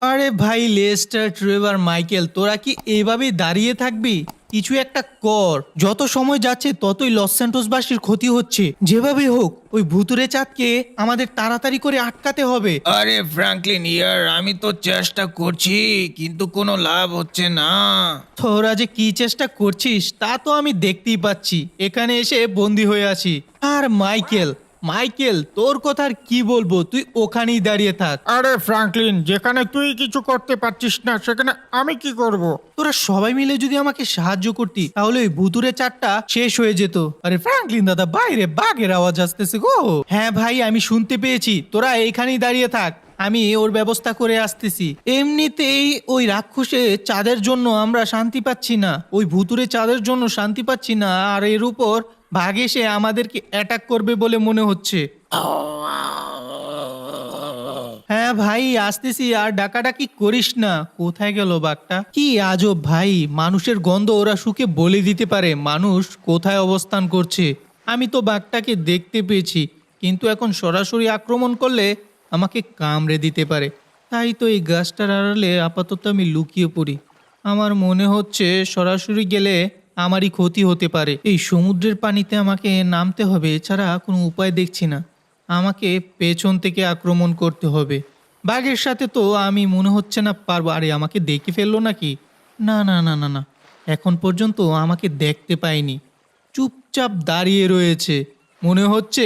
আরে ভাই Leicester Trevor Michael তোরা কি এইভাবেই দাঁড়িয়ে থাকবি? কিছু একটা কর। যত সময় যাচ্ছে ততই লস স্যান্টোসবাসীর ক্ষতি হচ্ছে। যেভাবে হোক ওই ভুতুরে চাঁদকে আমাদের তাড়াতাড়ি করে আটকাতে হবে। আরে ফ্র্যাঙ্কলিন ইয়ার, আমি তো চেষ্টা করছি কিন্তু কোনো লাভ হচ্ছে না। তোরা যে কি চেষ্টা করছিস তা তো আমি দেখতেই পাচ্ছি, এখানে এসে বন্দি হয়ে আছি। আর মাইকেল মাইকেল তোর কথা আর কি বলবো, তুই ওখানেই দাঁড়িয়ে থাক। আরে ফ্র্যাঙ্কলিন, যেখানে তুই কিছু করতে পারছিস না সেখানে আমি কি করব? তোরা সবাই মিলে যদি আমাকে সাহায্য করতি তাহলে ওই ভুতুরে চারটা শেষ হয়ে যেত। আরে ফ্র্যাঙ্কলিন দাদা, বাইরে বাঘের আওয়াজ আসতেছে গো। হ্যাঁ ভাই, আমি শুনতে পেয়েছি, তোরা এইখানেই দাঁড়িয়ে থাক, আমি ওর ব্যবস্থা করে আসতেছি। এমনিতেই ওই রাক্ষসে চাঁদের জন্য আমরা শান্তি পাচ্ছি না, ওই ভুতুরে চাঁদের জন্য শান্তি পাচ্ছি না, আর এর উপর বাঘ এসে আমাদেরকে অ্যাটাক করবে বলে মনে হচ্ছে। হ্যাঁ ভাই আসতেছি, আর ডাকাডাকি করিস না। কোথায় গেল বাঘটা? কি আজব ভাই, মানুষের গন্ধ ওরা শুকে বলে দিতে পারে মানুষ কোথায় অবস্থান করছে। আমি তো বাঘটাকে দেখতে পেয়েছি, কিন্তু এখন সরাসরি আক্রমণ করলে আমাকে কামড়ে দিতে পারে। তাই তো এই গাছটার আড়ালে আপাতত আমি লুকিয়ে পড়ি। আমার মনে হচ্ছে সরাসরি গেলে আমারই ক্ষতি হতে পারে। এই সমুদ্রের পানিতে আমাকে নামতে হবে, এছাড়া কোনো উপায় দেখছি না। আমাকে পেছন থেকে আক্রমণ করতে হবে। বাঘের সাথে তো আমি মনে হচ্ছে না পারবো। আরে আমাকে দেখে ফেললো নাকি? না না না না না, এখন পর্যন্ত আমাকে দেখতে পাইনি, চুপচাপ দাঁড়িয়ে রয়েছে। মনে হচ্ছে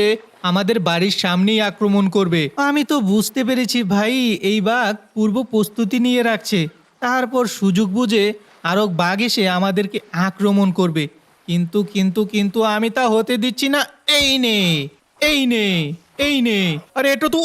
আমাদের বাড়ির সামনেই আক্রমণ করবে। আমি তো বুঝতে পেরেছি ভাই, এই বাঘ পূর্ব প্রস্তুতি নিয়ে রাখছে, তারপর সুযোগ বুঝে আরো বাঘ এসে আমাদেরকে আক্রমণ করবে। কিন্তু কিন্তু কিন্তু আমি তা হতে দিচ্ছি না। এই নে, এই নে, এই নে। আরে এটা তো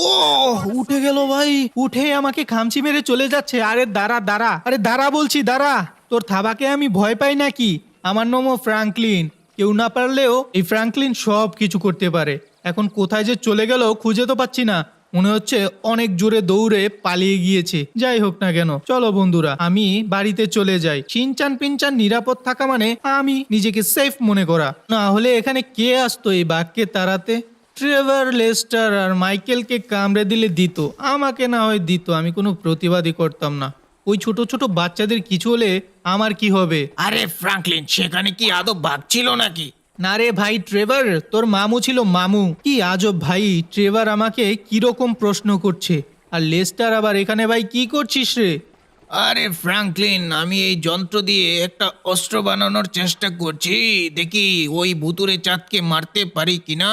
উঠে গেল ভাই, উঠে আমাকে খামচি মেরে চলে যাচ্ছে। আরে দাঁড়া দাঁড়া, আরে দাঁড়া বলছি, দাঁড়া। তোর থাবাকে আমি ভয় পাই নাকি? আমার নামও ফ্র্যাঙ্কলিন, কেউ না পারলেও এই ফ্র্যাঙ্কলিন সব কিছু করতে পারে। এখন কোথায় যে চলে গেল খুঁজে তো পাচ্ছি না, মনে হচ্ছে অনেক জোরে দৌড়ে পালিয়ে গিয়েছে। যাই হোক না কেন, চলো বন্ধুরা আমি বাড়িতে চলে যাই। চিনচান পিনচান নিরাপদ থাকা মানে আমি নিজেকে সেফ মনে করা। না হলে এখানে কে আসতো এই বাঘকে তাড়াতে? ট্রেভার, লেস্টার আর মাইকেলকে কামড়ে দিলে দিত, আমাকে না হয় দিত, আমি কোনো প্রতিবাদই করতাম না। ওই ছোট ছোট বাচ্চাদের কিছু হলে আমার কি হবে? আরে ফ্র্যাঙ্কলিন, সেখানে কি আদৌ বাঘ ছিল নাকি? না রে ভাই ট্রেভার, তোর মামু ছিল মামু। কি আজব ভাই, ট্রেভার আমাকে কিরকম প্রশ্ন করছে, আর লেস্টার আবার এখানে ভাই কি করছিস রে? আরে ফ্র্যাঙ্কলিন, আমি এই যন্ত্র দিয়ে একটা অস্ত্র বানানোর চেষ্টা করছি, দেখি ওই ভুতুরে চাঁদকে মারতে পারি কিনা।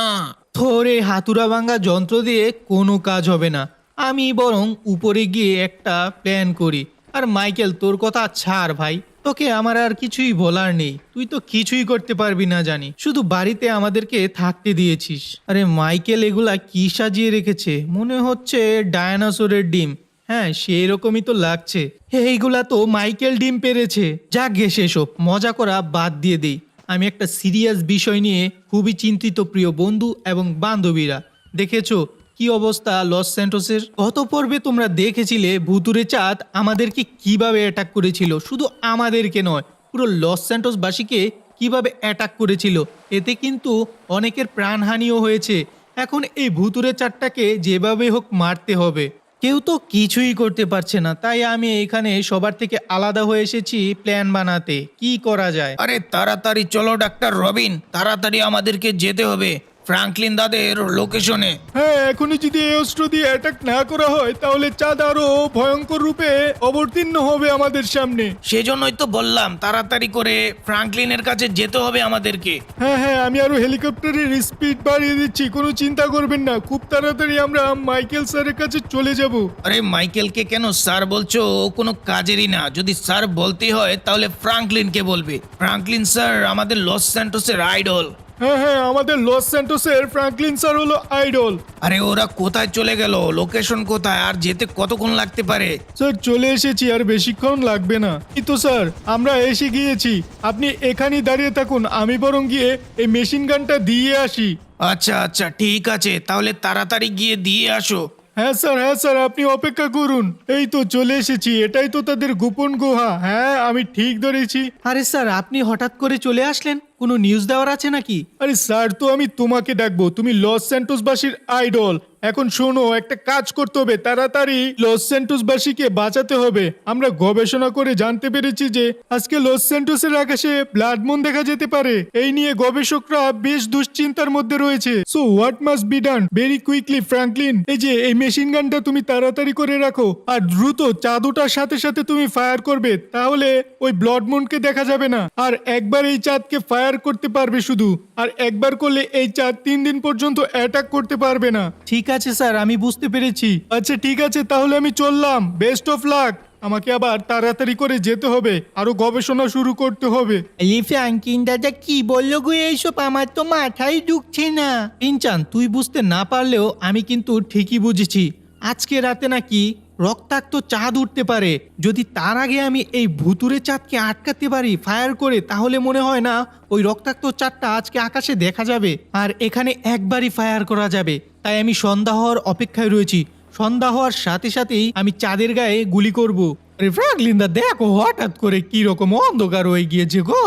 তোর এই হাতুড়া ভাঙ্গা যন্ত্র দিয়ে কোনো কাজ হবে না, আমি বরং উপরে গিয়ে একটা প্ল্যান করি। আর মাইকেল তোর কথা ছাড় ভাই, তোকে আমার আর কিছুই বলার নেই, তুই তো কিছুই করতে পারবি না জানি, শুধু বাড়িতে আমাদেরকে থাকতে দিয়েছিস। আরে মাইকেল এগুলা কি সাজিয়ে রেখেছে, মনে হচ্ছে ডায়নোসরের ডিম। হ্যাঁ সেই রকমই তো লাগছে। এইগুলা তো মাইকেল ডিম পেরেছে। যাক গে সেসব মজা করা বাদ দিয়ে দেই, আমি একটা সিরিয়াস বিষয় নিয়ে খুবই চিন্তিত প্রিয় বন্ধু এবং বান্ধবীরা। দেখেছো কি অবস্থা লস স্যান্টোসের? গত পর্বে তোমরা দেখেছিলে ভুতুরে চাঁদ আমাদেরকে কিভাবে অ্যাটাক করেছিল, শুধু আমাদেরকে নয় পুরো লস স্যান্টোসবাসীকে কিভাবে অ্যাটাক করেছিল। এতে কিন্তু অনেকের প্রাণহানিও হয়েছে। এখন এই ভুতুরে চাঁদটাকে যেভাবে হোক মারতে হবে। কেউ তো কিছুই করতে পারছে না, তাই আমি এখানে সবার থেকে আলাদা হয়ে এসেছি প্ল্যান বানাতে কি করা যায়। আরে তাড়াতাড়ি চলো ডাক্তার রবিন, তাড়াতাড়ি আমাদেরকে যেতে হবে ফ্র্যাঙ্কলিন দাদের লোকেশনে। হ্যাঁ, এখনই যদি এই অস্ত্র দিয়ে অ্যাটাক না করা হয় তাহলে চাঁদ আরো ভয়ঙ্কর রূপে অবতীর্ণ হবে আমাদের সামনে। সেজন্যই তো বললাম তাড়াতাড়ি করে ফ্র্যাঙ্কলিনের কাছে যেতে হবে আমাদেরকে। হ্যাঁ হ্যাঁ, আমি আরো হেলিকপ্টারের স্পিড বাড়িয়ে দিচ্ছি, কোনো চিন্তা করবেন না, খুব তাড়াতাড়ি আমরা মাইকেল স্যারের কাছে চলে যাব। আরে মাইকেলকে কেন স্যার বলছো? ও কোনো কাজেরই না, যদি স্যার বলতে হয় তাহলে ফ্র্যাঙ্কলিনকে বলবে। ফ্র্যাঙ্কলিন স্যার আমাদের লস স্যান্টোসের আইডল। হ্যাঁ হ্যাঁ, আমাদের লস স্যান্টোসের ফ্র্যাঙ্কলিন স্যার হলো আইডল। আরে ওরা কোথায় চলে গেল, লোকেশন কোথায়, আর যেতে কতক্ষণ লাগতে পারে? স্যার চলে এসেছি, আর বেশিক্ষণ লাগবে না। এই তো স্যার আমরা এসে গিয়েছি, আপনি এখানেই দাঁড়িয়ে থাকুন, আমি বরং গিয়ে এই মেশিন গানটা দিয়ে আসি। আচ্ছা আচ্ছা ঠিক আছে, তাহলে তাড়াতাড়ি গিয়ে দিয়ে আসো। হ্যাঁ স্যার আপনি অপেক্ষা করুন, এই তো চলে এসেছি, এটাই তো তাদের গোপন গুহা। হ্যাঁ আমি ঠিক ধরেছি। আরে স্যার আপনি হঠাৎ করে চলে আসলেন, কোনো নিউজ দেওয়ার আছে নাকি? আরে স্যার, তো আমি তোমাকে ডাকবো, তুমি লস স্যান্টোসবাসীর আইডল। এখন শোনো, একটা কাজ করতে হবে, তাড়াতাড়ি লস স্যান্টোসবাসীকে বাঁচাতে হবে। আমরা গবেষণা করে জানতে পেরেছি যে আজকে লস স্যান্টোসের আকাশে ব্লাড মুন দেখা যেতে পারে। এই নিয়ে গবেষকরা বেশ দুশ্চিন্তার মধ্যে রয়েছে। So what must be done very quickly Franklin? এই যে এই মেশিন গানটা তুমি তাড়াতাড়ি করে রাখো, আর দ্রুত চাঁদটার সাথে সাথে তুমি ফায়ার করবে, তাহলে ওই ব্লাড মুনকে দেখা যাবে না। আর একবার এই চাঁদকে ফায়ার করতে পারবে শুধু, আর একবার করলে এই চাঁদ 3 দিন পর্যন্ত অ্যাটাক করতে পারবে না। ঠিক আছে স্যার, আমি বুঝতে পেরেছি। আচ্ছা ঠিক আছে, তাহলে আমি চললাম। Best of luck. আমাকে আবার তাড়াতাড়ি করে যেতে হবে, আরো গবেষণা শুরু করতে হবে। এই ফ্র্যাঙ্কলিন দাদা কি বললো গো এইসব? আমার তো মাথায় ঢুকছে না। ইনচান, তুই বুঝতে না পারলেও আমি কিন্তু ঠিকই বুঝেছি। আজকে রাতে নাকি রক্তাক্ত চাঁদ উঠতে পারে। যদি তার আগে আমি এই ভুতুরে চাঁদকে আটকাতে পারি ফায়ার করে, তাহলে মনে হয় না ওই রক্তাক্ত চাঁদটা আজকে আকাশে দেখা যাবে, আর এখানে একবারই ফায়ার করা যাবে। তাই আমি সন্ধ্যা হওয়ার অপেক্ষায় রয়েছি। সন্ধ্যা হওয়ার সাথে সাথেই আমি চাঁদের গায়ে গুলি করব। আরে ফ্র্যাঙ্কলিন দা দেখো, হঠাৎ করে কি রকম অন্ধকার হয়ে গিয়েছে গো।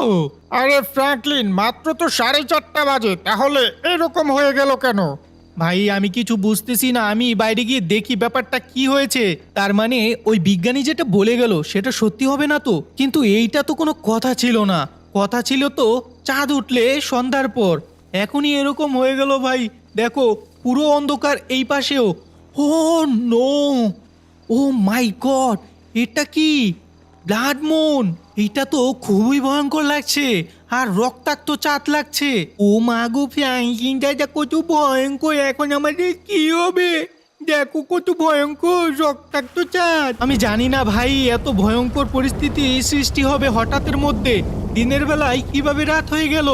আরে ফ্র্যাঙ্কলিন, মাত্র তো 4:30 বাজে, তাহলে এরকম হয়ে গেল কেন? ভাই আমি কিছু বুঝতেছি না, আমি বাইরে গিয়ে দেখি ব্যাপারটা কি হয়েছে। তার মানে ওই বিজ্ঞানী যেটা বলে গেল সেটা সত্যি হবে না তো? কিন্তু এইটা তো কোনো কথা ছিল না। কথা ছিল তো চাঁদ উঠলে সন্ধ্যার পর। এখনই এরকম হয়ে গেল ভাই। দেখো পুরো অন্ধকার এই পাশেও। ও নো, ও মাই গড, এটা কি ব্লাড মুন? এটা তো খুবই ভয়ঙ্কর লাগছে, আর রক্তাক্ত চাঁদ লাগছে। ও মা গো ফ্র্যাঙ্কলিন দাদা, কত ভয়ঙ্কর! এখন আমাদের কি হবে? দেখো কত ভয়ঙ্কর রক্তাক্ত চাঁদ। আমি জানি না ভাই, এত ভয়ঙ্কর পরিস্থিতি সৃষ্টি হবে হঠাৎের মধ্যে। দিনের বেলায় কিভাবে রাত হয়ে গেল?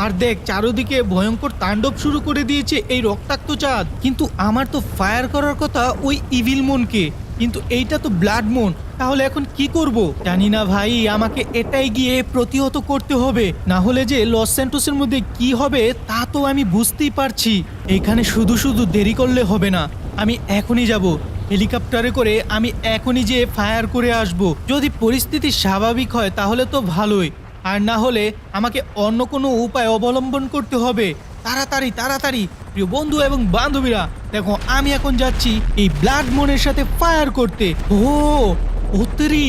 আর দেখ চারদিকে ভয়ঙ্কর তাণ্ডব শুরু করে দিয়েছে এই রক্তাক্ত চাঁদ। কিন্তু আমার তো ফায়ার করার কথা ওই ইভিল মুনকে, কিন্তু এইটা তো ব্লাড মুন। তাহলে এখন কি করব জানি না ভাই। আমাকে এটাই গিয়ে প্রতিহত করতে হবে, না হলে যে লস স্যান্টোসের মধ্যে কি হবে তা তো আমি বুঝতেই পারছি। এখানে শুধু শুধু দেরি করলে হবে না, আমি এখনই যাব হেলিকপ্টারে করে। আমি এখনই যে ফায়ার করে আসব। যদি পরিস্থিতি স্বাভাবিক হয় তাহলে তো ভালোই, আর না হলে আমাকে অন্য কোনো উপায় অবলম্বন করতে হবে। তাড়াতাড়ি তাড়াতাড়ি প্রিয় বন্ধু এবং বান্ধবীরা, দেখো আমি এখন যাচ্ছি এই ব্লাড মুনের সাথে ফায়ার করতে। ওত্তরি,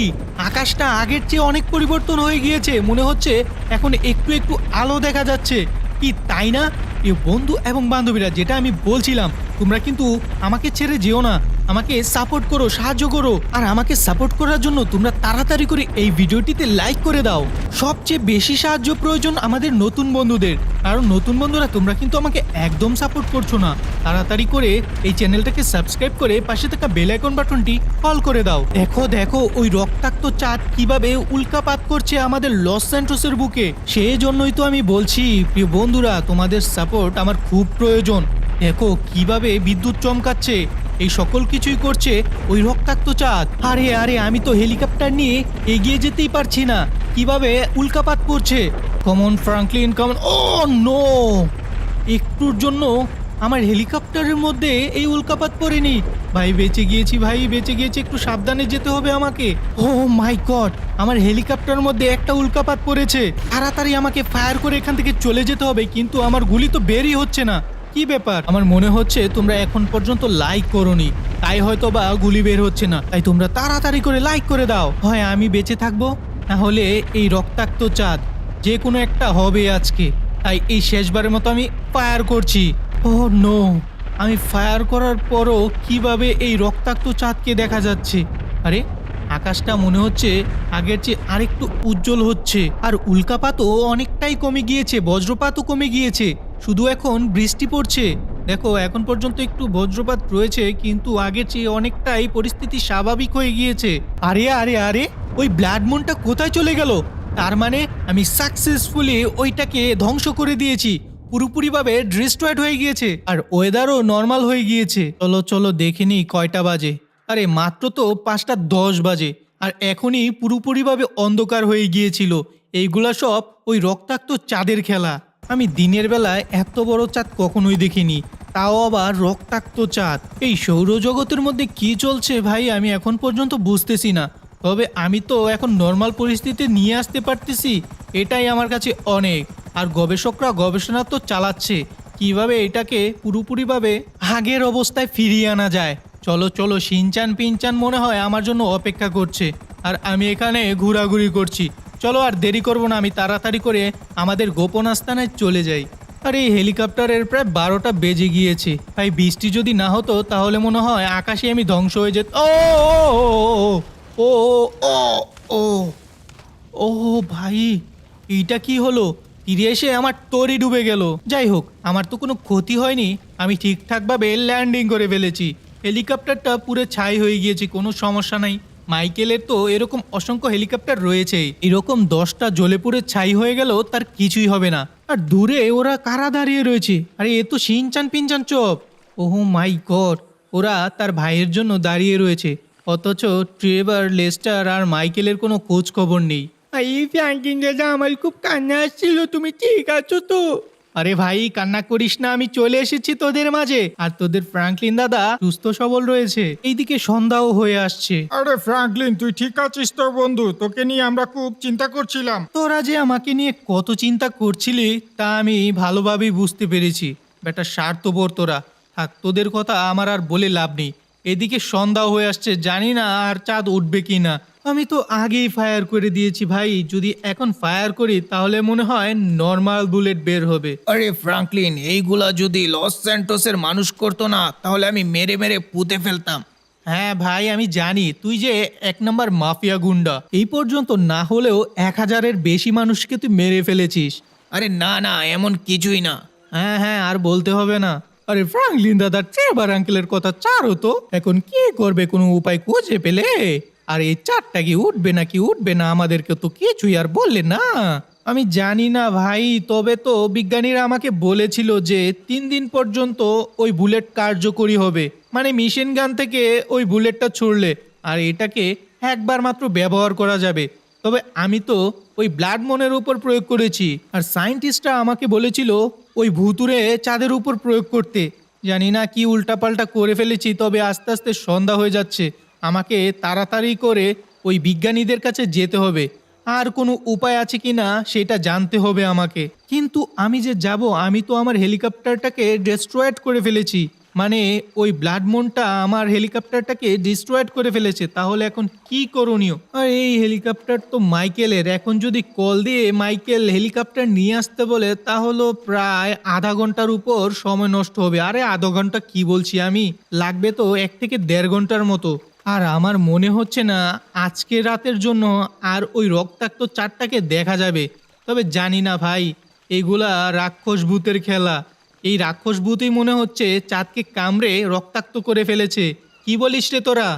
আকাশটা আগের চেয়ে অনেক পরিবর্তন হয়ে গিয়েছে। মনে হচ্ছে এখন একটু একটু আলো দেখা যাচ্ছে, কি তাই না? প্রিয় বন্ধু এবং বান্ধবীরা, যেটা আমি বলছিলাম, তোমরা কিন্তু আমাকে ছেড়ে যেও না। আমাকে সাপোর্ট করো, সাহায্য করো। আর আমাকে সাপোর্ট করার জন্য তোমরা তাড়াতাড়ি করে এই ভিডিওটিতে লাইক করে দাও। সবচেয়ে বেশি সাহায্য প্রয়োজন আমাদের নতুন বন্ধুদের, কারণ নতুন বন্ধুরা তোমরা কিন্তু আমাকে একদম সাপোর্ট করছো না। তাড়াতাড়ি করে এই চ্যানেলটাকে সাবস্ক্রাইব করে পাশে থাকা বেল আইকন বাটনটি অল করে দাও। দেখো দেখো ওই রক্তাক্ত চাঁদ কিভাবে উল্কাপাত করছে আমাদের লস স্যান্টোসের বুকে। সেই জন্যই তো আমি বলছি প্রিয় বন্ধুরা, তোমাদের সাপোর্ট আমার খুব প্রয়োজন। দেখো কিভাবে বিদ্যুৎ চমকাচ্ছে, এই সকল কিছুই করছে ওই রক্তাক্ত চাঁদ। আরে আরে, আমি তো হেলিকপ্টার নিয়ে এগিয়ে যেতেই পারছি না, কিভাবে উল্কাপাত করছে। Common Franklin, common. Oh no, একটুর জন্য আমার হেলিকপ্টারের মধ্যে এই উল্কাপাত পড়েনি। ভাই বেঁচে গিয়েছি, ভাই বেঁচে গিয়েছি। একটু সাবধানে যেতে হবে আমাকে। ও মাই গড, আমার হেলিকপ্টারের মধ্যে একটা উল্কাপাত পড়েছে। তাড়াতাড়ি আমাকে ফায়ার করে এখান থেকে চলে যেতে হবে, কিন্তু আমার গুলি তো বেরই হচ্ছে না। কি ব্যাপার? আমার মনে হচ্ছে তোমরা এখন পর্যন্ত লাইক করোনি, তাই হয়তো বা গুলি বের হচ্ছে না। তাই তোমরা তাড়াতাড়ি করে লাইক করে দাও। হয় আমি বেঁচে থাকবো, না হলে এই রক্তাক্ত চাঁদ যে কোনো একটা হবে আজকে। তাই এই শেষবারের মতো আমি ফায়ার করছি। ও নো, আমি ফায়ার করার পরও কিভাবে এই রক্তাক্ত চাঁদকে দেখা যাচ্ছে। আরে আকাশটা মনে হচ্ছে আগের চেয়ে আরেকটু উজ্জ্বল হচ্ছে, আর উল্কাপাতও অনেকটাই কমে গিয়েছে, বজ্রপাতও কমে গিয়েছে। শুধু এখন বৃষ্টি পড়ছে। দেখো এখন পর্যন্ত একটু বজ্রপাত রয়েছে, কিন্তু আগের চেয়ে অনেকটাই পরিস্থিতি স্বাভাবিক হয়ে গিয়েছে। আরে আরে আরে, ওই ব্লাড মুনটা কোথায় চলে গেল? তার মানে আমি সাকসেসফুলি ওইটাকে ধ্বংস করে দিয়েছি, পুরোপুরিভাবে ডিস্ট্রয়েড হয়ে গিয়েছে, আর ওয়েদারও নর্মাল হয়ে গিয়েছে। চলো চলো দেখে নিই কয়টা বাজে। আরে মাত্র তো 5:10 বাজে, আর এখনই পুরোপুরিভাবে অন্ধকার হয়ে গিয়েছিল। এইগুলা সব ওই রক্তাক্ত চাঁদের খেলা। আমি দিনের বেলায় এত বড় চাঁদ কখনোই দেখিনি, তাও আবার রক্তাক্ত চাঁদ। এই সৌরজগতের মধ্যে কি চলছে ভাই, আমি এখন পর্যন্ত বুঝতেছি না। তবে আমি তো এখন নর্মাল পরিস্থিতি নিয়ে আসতে পারতেছি, এটাই আমার কাছে অনেক। আর গবেষকরা গবেষণা তো চালাচ্ছে কিভাবে এটাকে পুরোপুরিভাবে আগের অবস্থায় ফিরিয়ে আনা যায়। চলো চলো, শিনচান পিনচান মনে হয় আমার জন্য অপেক্ষা করছে আর আমি এখানে ঘোরাঘুরি করছি। চলো আর দেরি করবো না, আমি তাড়াতাড়ি করে আমাদের গোপন আস্তানায় চলে যাই। আর এই হেলিকপ্টারের প্রায় 12টা বেজে গিয়েছে। ভাই বৃষ্টি যদি না হতো তাহলে মনে হয় আকাশে আমি ধ্বংস হয়ে যেত। ও ও ও ও ও ভাই, এইটা কি হলো? তীরে এসে আমার তরি ডুবে গেল। যাই হোক, আমার তো কোনো ক্ষতি হয়নি, আমি ঠিকঠাকভাবে ল্যান্ডিং করে ফেলেছি। হেলিকপ্টারটা পুরো ছাই হয়ে গিয়েছে, কোনো সমস্যা নাই। মাইকেলের তো এরকম অসংখ্য হেলিকপ্টার রয়েছে, এরকম 10টা জ্বলে পুড়ে ছাই হয়ে গেল তার কিছুই হবে না। আর দূরে ওরা কারা দাঁড়িয়ে রয়েছে? আরে এ তো শিনচান পিনচান চপ। ওহ মাই গড, ওরা তার ভাইয়ের জন্য দাঁড়িয়ে রয়েছে, অথচ ট্রেভার, লেস্টার আর মাইকেলের কোনো খোঁজ খবর নেই। এই ফ্র্যাঙ্কলিন দাদা, আমার খুব কান্না আসছিল, তুমি ঠিক আছো তো? আরে ভাই কান্না করিস না, আমি চলে এসেছি তোদের মাঝে। আর তোদের ফ্র্যাঙ্কলিন দাদা সুস্থ সবল রয়েছে। এইদিকে সন্ধ্যাও হয়ে আসছে। আরে ফ্রাঙ্কলিন, তুই ঠিক আছিস তো বন্ধু? তোকে নিয়ে আমরা খুব চিন্তা করছিলাম। তোরা যে আমাকে নিয়ে কত চিন্তা করছিলি তা আমি ভালোভাবেই বুঝতে পেরেছি। বেটা স্বার্থপর তোরা। থাক, তোদের কথা আমার আর বলে লাভ নেই। এদিকে সন্ধ্যাও হয়ে আসছে, জানি না আর চাঁদ উঠবে কি না। আমি তো আগেই ফায়ার করে দিয়েছি ভাই, যদি এখন ফায়ার করি তাহলে মনে হয় নর্মাল বুলেট বের হবে। আরে ফ্রাঙ্কলিন, এইগুলা যদি লস স্যান্টোসের মানুষ করতো না তাহলে আমি মেরে মেরে পুঁতে ফেলতাম। হ্যাঁ ভাই, আমি জানি তুই যে 1 নম্বর মাফিয়া গুন্ডা। এই পর্যন্ত না হলেও 1000-এর বেশি মানুষকে তুই মেরে ফেলেছিস। আরে না না, এমন কিছুই না। হ্যাঁ হ্যাঁ, আর বলতে হবে না। আরে ফ্রাঙ্কলিন দাদা, ট্রেভার আঙ্কেলের কথা ছাড়ো তো, এখন কি করবে কোনো উপায় খুঁজে পেলে? আর এই চারটা কি উঠবে নাকি উঠবে না আমাদেরকে তো কিছুই আর বললে না। আমি জানি না ভাই, তবে তো বিজ্ঞানীরা আমাকে বলেছিল যে 3 দিন পর্যন্ত ওই বুলেট কার্যকরী হবে, মানে মেশিন গান থেকে ওই বুলেটটা ছুড়লে, আর এটাকে একবার মাত্র ব্যবহার করা যাবে। তবে আমি তো ওই ব্লাড মনের উপর প্রয়োগ করেছি, আর সায়েন্টিস্টরা আমাকে বলেছিল ওই ভুতুরে চাঁদের উপর প্রয়োগ করতে। জানি না কি উল্টাপাল্টা করে ফেলেছি, তবে আস্তে আস্তে সন্ধ্যা হয়ে যাচ্ছে, আমাকে তাড়াতাড়ি করে ওই বিজ্ঞানীদের কাছে যেতে হবে। আর কোনো উপায় আছে কি না সেটা জানতে হবে আমাকে। কিন্তু আমি যে যাব, আমি তো আমার হেলিকপ্টারটাকে ডিস্ট্রয়েড করে ফেলেছি, মানে ওই ব্লাড মনটা আমার হেলিকপ্টারটাকে ডিস্ট্রয়েড করে ফেলেছে। তাহলে এখন কি করণীয়? আর এই হেলিকপ্টার তো মাইকেলের, এখন যদি কল দিয়ে মাইকেল হেলিকপ্টার নিয়ে আসতে বলে তাহলে প্রায় আধা ঘন্টার উপর সময় নষ্ট হবে। আরে আধা ঘন্টা কি বলছি আমি, লাগবে তো 1 থেকে 1.5 ঘন্টার মতো। আর আমার মনে হচ্ছে না আজকে রাতের জন্য আর ওই রক্তাক্ত চাঁদটাকে দেখা যাবে। তবে জানি না ভাই, এইগুলা রাক্ষস ভূতের খেলা। এই রাক্ষস ভূতই মনে হচ্ছে চাঁদকে কামড়ে রক্তাক্ত করে ফেলেছে। কি বলিস রে তোরা?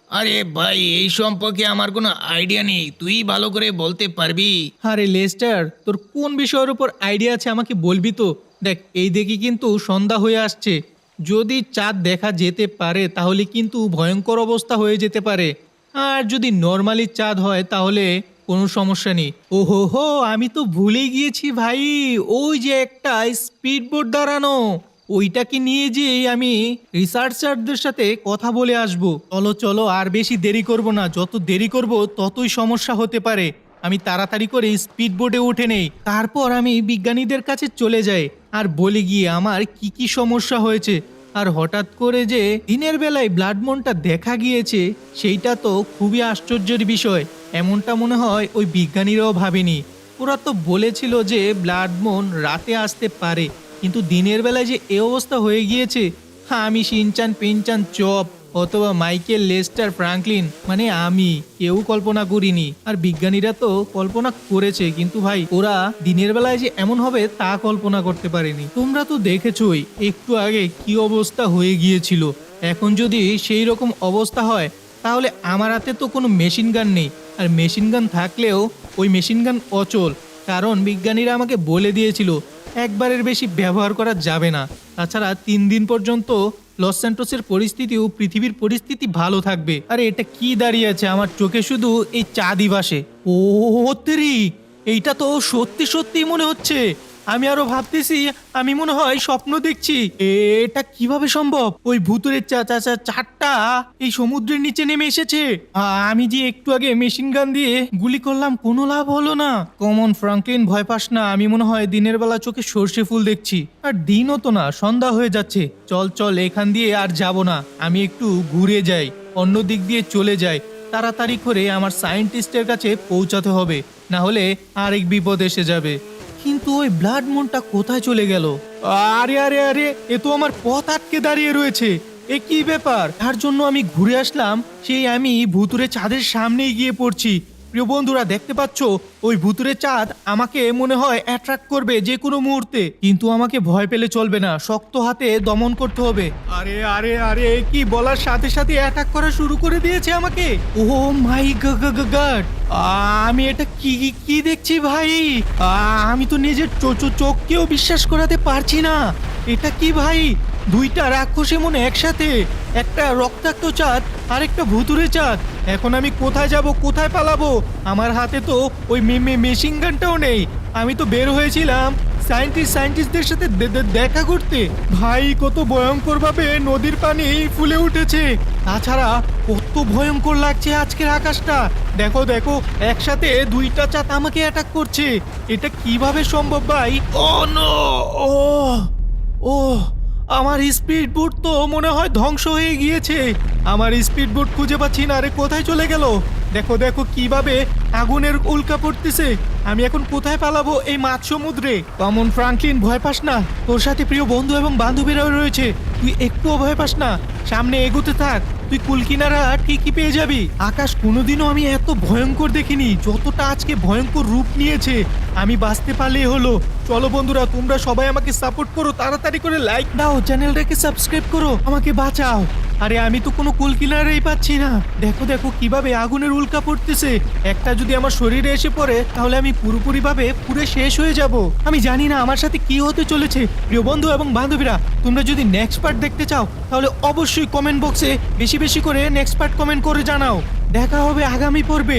আরে ভাই, এই সম্পর্কে আমার কোনো আইডিয়া নেই, তুই ভালো করে বলতে পারবি? আরে লেস্টার, তোর কোন বিষয়ের উপর আইডিয়া আছে আমাকে বলবি তো? দেখ, এই দেখি কিন্তু সন্ধ্যা হয়ে আসছে, যদি চাঁদ দেখা যেতে পারে তাহলে কিন্তু ভয়ঙ্কর অবস্থা হয়ে যেতে পারে। আর যদি নর্মালি চাঁদ হয় তাহলে কোনো সমস্যা নেই। ওহো হো, আমি তো ভুলে গিয়েছি ভাই, ওই যে একটা স্পিড বোট দাঁড়ানো, ওইটাকে নিয়ে যেয়ে আমি রিসার্চারদের সাথে কথা বলে আসব। চলো চলো, আর বেশি দেরি করব না, যত দেরি করব ততই সমস্যা হতে পারে। আমি তাড়াতাড়ি করে স্পিড বোটে উঠে নেই, তারপর আমি বিজ্ঞানীদের কাছে চলে যাই আর বলে গিয়ে আমার কি কি সমস্যা হয়েছে। আর হঠাৎ করে যে দিনের বেলায় ব্লাড মুনটা দেখা গিয়েছে, সেইটা তো খুবই আশ্চর্যের বিষয়। এমনটা মনে হয় ওই বিজ্ঞানীরাও ভাবেনি। ওরা তো বলেছিল যে ব্লাড মুন রাতে আসতে পারে, কিন্তু দিনের বেলায় যে এ অবস্থা হয়ে গিয়েছে, হ্যাঁ, আমি শিনচান পিনচান চপ অথবা মাইকেল, লেস্টার, ফ্রাঙ্কলিন, মানে আমি কেউ কল্পনা করিনি। আর বিজ্ঞানীরা তো কল্পনা করেছে, কিন্তু ভাই ওরা দিনের বেলায় যে এমন হবে তা কল্পনা করতে পারেনি। তোমরা তো দেখেছই একটু আগে কি অবস্থা হয়ে গিয়েছিল। এখন যদি সেই রকম অবস্থা হয় তাহলে আমার হাতে তো কোনো মেশিন গান নেই, আর মেশিন গান থাকলেও ওই মেশিন গান অচল, কারণ বিজ্ঞানীরা আমাকে বলে দিয়েছিল একবারের বেশি ব্যবহার করা যাবে না। তাছাড়া 3 দিন পর্যন্ত লস স্যান্টোসের পরিস্থিতি ও পৃথিবীর পরিস্থিতি ভালো থাকবে। আরে এটা কি দাঁড়িয়ে আছে আমার চোখে, শুধু এই চাঁদই ভাসে। ও তেরি, এইটা তো সত্যি সত্যি মনে হচ্ছে আমি আরো ভাবতেছি আমি মনে হয় স্বপ্ন দেখছি। এটা কিভাবে সম্ভব? ওই ভুতুরের চারটা এই সমুদ্রের নিচে নেমে এসেছে। আমি যে একটু আগে মেশিন গান দিয়ে গুলি করলাম, কোনো লাভ হলো না। কমন ফ্রাঙ্কলিন, ভয় পাস না, আমি মনে হয় দিনের বেলা চোখে সর্ষে ফুল দেখছি। আর দিনও তো না, সন্ধ্যা হয়ে যাচ্ছে। চল চল, এখান দিয়ে আর যাব না, আমি একটু ঘুরে যাই, অন্য দিক দিয়ে চলে যাই। তাড়াতাড়ি করে আমার সায়েন্টিস্টের কাছে পৌঁছাতে হবে, না হলে আরেক বিপদ এসে যাবে। কিন্তু ওই ব্লাড মুনটা কোথায় চলে গেল? আরে আরে আরে, এ তো আমার পথ আটকে দাঁড়িয়ে রয়েছে। এ কি ব্যাপার? তার জন্য আমি ঘুরে আসলাম, সেই আমি ভুতুরে চাঁদের সামনেই গিয়ে পড়ছি। প্রিয় বন্ধুরা, দেখতে পাচ্ছ ওই ভুতুরে চাঁদ আমাকে মনে হয় অ্যাট্রাক্ট করবে যে কোনো মুহূর্তে, কিন্তু আমাকে ভয় পেলে চলবে না, শক্ত হাতে দমন করতে হবে। আরে আরে আরে, কি বলার সাথে সাথে অ্যাটাক করা শুরু করে দিয়েছে আমাকে। ও মাই গড, আমি এটা কি কি দেখছি ভাই? আমি তো নিজের চোখকেও বিশ্বাস করাতে পারছি না। এটা কি ভাই? দুইটা রাক্ষসে মনে একসাথে, একটা রক্তাক্ত চাঁদ আর একটা ভুতুরে চাঁদ। এখন আমি কোথায় যাব, কোথায় পালাবো? আমার হাতে তো ওই মেশিন গানটাও নেই। আমি তো বের হয়েছিলাম সায়েন্টিস্টদের সাথে দেখা করতে। ভাই, কত ভয়ঙ্কর ভাবে নদীর পানি ফুলে উঠেছে। তাছাড়া কত ভয়ঙ্কর লাগছে আজকের আকাশটা। দেখো দেখো, একসাথে দুইটা চাঁদ আমাকে অ্যাটাক করছে। এটা কিভাবে সম্ভব ভাই? ও নো! ও ও, আমার স্পিড বোট তো মনে হয় ধ্বংস হয়ে গিয়েছে। আমার স্পিড বোট খুঁজে পাচ্ছি না। আরে কোথায় চলে গেল? দেখো দেখো কিভাবে আগুনের উল্কা পড়তেছে। আমি এখন কোথায় পালাবো এই মাঝ সমুদ্রে? কমন ফ্রাঙ্কলিন, ভয় পাস না, তোর সাথে প্রিয় বন্ধু এবং বান্ধবীরাও রয়েছে, তুই একটুও ভয় পাস না, সামনে এগোতে থাক, তুই কুলকিনারা ঠিকই পেয়ে যাবি। আকাশ কোনোদিনও আমি এত ভয়ঙ্কর দেখিনি, যতটা আজকে ভয়ঙ্কর রূপ নিয়েছে। আমি বাঁচতে পারলেই হলো। চলো বন্ধুরা, তোমরা সবাই আমাকে সাপোর্ট করো, তাড়াতাড়ি করে লাইক দাও, চ্যানেলটাকে সাবস্ক্রাইব করো, আমাকে বাঁচাও। আরে আমি তো কোনো কুলকিনারাই পাচ্ছি না। দেখো দেখো কিভাবে আগুনের উল্কা পড়তেছে। একটা যদি আমার শরীরে এসে পড়ে তাহলে আমি পুরোপুরিভাবে পুরো শেষ হয়ে যাব। আমি জানি না আমার সাথে কি হতে চলেছে। প্রিয় বন্ধু এবং বান্ধবীরা, তোমরা যদি নেক্সট পার্ট দেখতে চাও তাহলে অবশ্যই কমেন্ট বক্সে বেশি বেশি করে নেক্সট পার্ট কমেন্ট করে জানাও। দেখা হবে আগামী পর্বে।